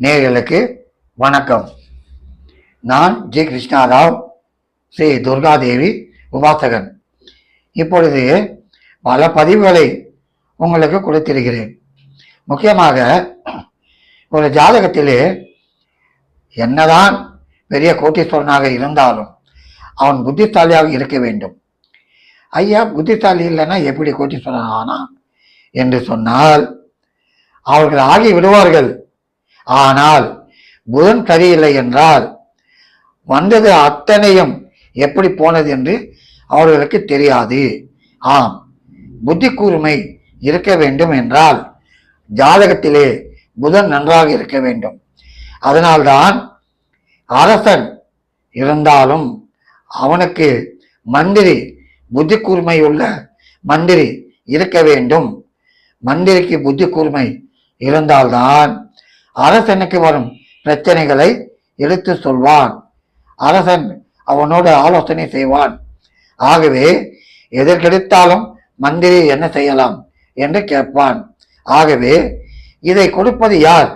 நேயர்களுக்கு வணக்கம். நான் ஜி கிருஷ்ணாராவ், ஸ்ரீ துர்காதேவி உபாசகன். இப்பொழுது பல பதிவுகளை உங்களுக்கு கொடுத்திருக்கிறேன். முக்கியமாக ஒரு ஜாதகத்திலே என்னதான் பெரிய கோட்டீஸ்வரனாக இருந்தாலும் அவன் புத்திசாலியாக இருக்க வேண்டும். ஐயா, புத்திசாலி இல்லைன்னா எப்படி கோட்டீஸ்வரன் ஆனா என்று சொன்னால் அவர்கள் ஆகி விடுவார்கள். ஆனால் புதன் சரியில்லை என்றால் வந்தது அத்தனையும் எப்படி போனது என்று அவர்களுக்கு தெரியாது. ஆம், புத்தி கூர்மை இருக்க வேண்டும் என்றால் ஜாதகத்திலே புதன் நன்றாக இருக்க வேண்டும். அதனால்தான் அரசன் இருந்தாலும் அவனுக்கு மந்திரி, புத்தி கூர்மை உள்ள மந்திரி இருக்க வேண்டும். மந்திரிக்கு புத்தி கூர்மை இருந்தால்தான் அரசனுக்கு வரும் பிரச்சனைகளை எடுத்து சொல்வான். அரசன் அவனோடு ஆலோசனை செய்வான். ஆகவே எதற்கெடுத்தாலும் மந்திரி என்ன செய்யலாம் என்று கேட்பான். ஆகவே இதை கொடுப்பது யார்?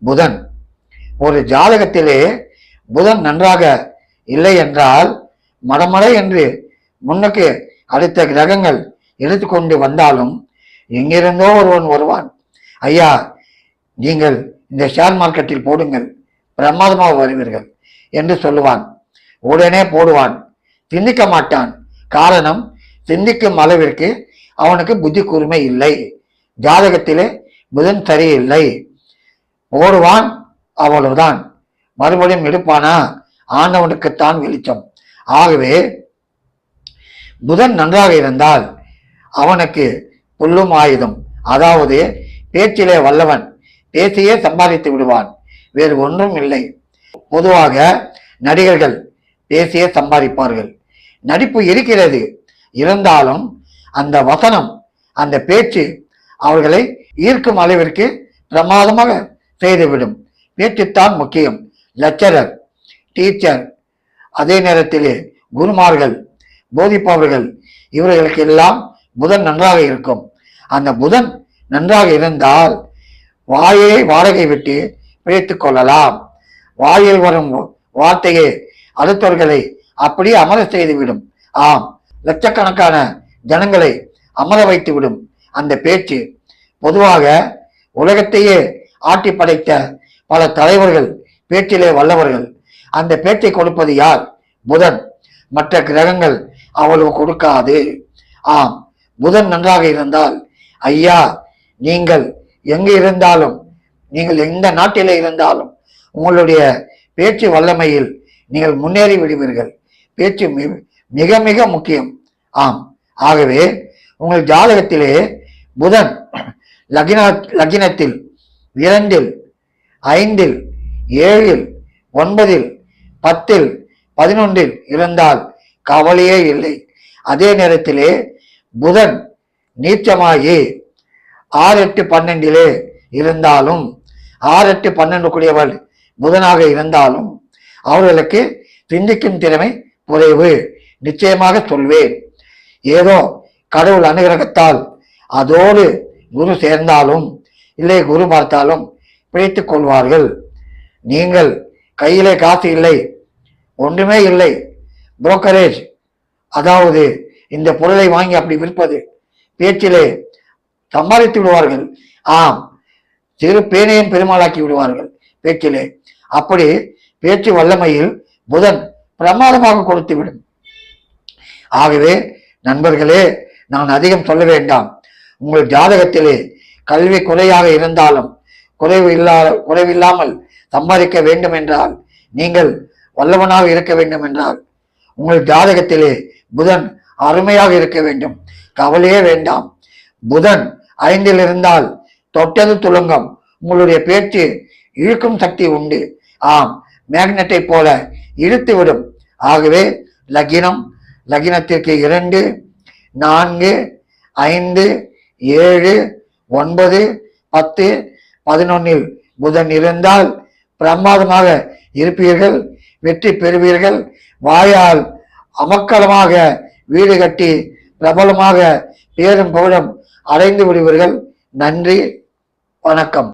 புதன். ஒரு ஜாதகத்திலே புதன் நன்றாக இல்லை என்றால் மடமடை என்று முன்னுக்கு அடுத்த கிரகங்கள் எடுத்துக்கொண்டு வந்தாலும் எங்கிருந்தோ ஒருவன் வருவான். ஐயா, நீங்கள் இந்த ஷேர் மார்க்கெட்டில் போடுங்கள், பிரமாதமாக வருவீர்கள் என்று சொல்லுவான். உடனே போடுவான், சிந்திக்க மாட்டான். காரணம், சிந்திக்கும் அளவிற்கு அவனுக்கு புத்தி கூர்மை இல்லை. ஜாதகத்திலே புதன் சரியில்லை. போடுவான், அவ்வளவுதான். மறுபடியும் எடுப்பானா? ஆண்டவனுக்குத்தான் வெளிச்சம். ஆகவே புதன் நன்றாக இருந்தால் அவனுக்கு புல்லும் ஆயுதம், அதாவது பேச்சிலே வல்லவன், பேசியே சம்பாதித்து விடுவான். வேறு ஒன்றும் இல்லை. பொதுவாக நடிகர்கள் பேசியே சம்பாதிப்பார்கள். நடிப்பு இருக்கிறது, இருந்தாலும் அந்த வசனம், அந்த பேச்சு அவர்களை ஈர்க்கும் அளவிற்கு பிரமாதமாக செய்துவிடும். பேச்சுத்தான் முக்கியம். லெக்சரர், டீச்சர், அதே நேரத்திலே குருமார்கள், போதிப்பவர்கள், இவர்களுக்கு எல்லாம் புதன் நன்றாக இருக்கும். அந்த புதன் நன்றாக இருந்தால் வாயை வாடகை விட்டு பிழைத்துக் கொள்ளலாம். வாயில் வரும் வார்த்தையை அடுத்தவர்களை அப்படியே அமர செய்துவிடும். ஆம், லட்சக்கணக்கான ஜனங்களை அமர வைத்து விடும் அந்த பேச்சு. பொதுவாக உலகத்தையே ஆட்டி படைத்த பல தலைவர்கள் பேச்சிலே வல்லவர்கள். அந்த பேச்சை கொடுப்பது யார்? புதன். மற்ற கிரகங்கள் அவ்வளவு கொடுக்காது. ஆம், புதன் நன்றாக இருந்தால் ஐயா, நீங்கள் எங்கு இருந்தாலும், நீங்கள் எந்த நாட்டிலே இருந்தாலும் உங்களுடைய பேச்சு வல்லமையில் நீங்கள் முன்னேறி விடுவீர்கள். பேச்சு மிக மிக முக்கியம். ஆம், ஆகவே உங்கள் ஜாதகத்திலே புதன் லக்னத்தில் 2, 5, 7, 9, 10, 11 இருந்தால் கவலையே இல்லை. அதே நேரத்திலே புதன் நீச்சமாகி 6, 8, 12 இருந்தாலும், 6, 8, 12 கூடியவள் புதனாக இருந்தாலும் அவர்களுக்கு சிந்திக்கும் திறமை குறைவு. நிச்சயமாக சொல்வேன். ஏதோ கடவுள் அனுகிரகத்தால் அதோடு குரு சேர்ந்தாலும் இல்லை குரு பார்த்தாலும் பிழைத்துக் கொள்வார்கள். நீங்கள் கையிலே காசு இல்லை, ஒன்றுமே இல்லை, புரோக்கரேஜ், அதாவது இந்த பொருளை வாங்கி அப்படி விற்பது, பேச்சிலே சம்பாதித்து விடுவார்கள். ஆம், சிறு பேனையும் பெருமாளாக்கி விடுவார்கள் பேச்சிலே. அப்படி பேச்சு வல்லமையில் புதன் பிரமாதமாக கொடுத்து விடும். ஆகவே நண்பர்களே, நான் அதிகம் சொல்ல வேண்டாம். உங்கள் ஜாதகத்திலே கல்வி குறையாக இருந்தாலும் குறைவில்லாமல் சம்பாதிக்க வேண்டும் என்றால், நீங்கள் வல்லவனாக இருக்க வேண்டும் என்றால், உங்கள் ஜாதகத்திலே புதன் அருமையாக இருக்க வேண்டும். கவலையே வேண்டாம். புதன் 5 இருந்தால் தொட்டது துலங்கம். உங்களுடைய பேச்சு இழுக்கும் சக்தி உண்டு. ஆம், மேக்னெட்டை போல இழுத்துவிடும். ஆகவே லக்னத்திற்கு 2, 4, 5, 7, 9, 10, 11 புதன் இருந்தால் பிரமாதமாக இருப்பீர்கள். வெற்றி பெறுவீர்கள். வாயால் அமக்கலமாக வீடு கட்டி பிரபலமாக பேரும் புகழும் அடைந்து விடுவீர்கள். நன்றி, வணக்கம்.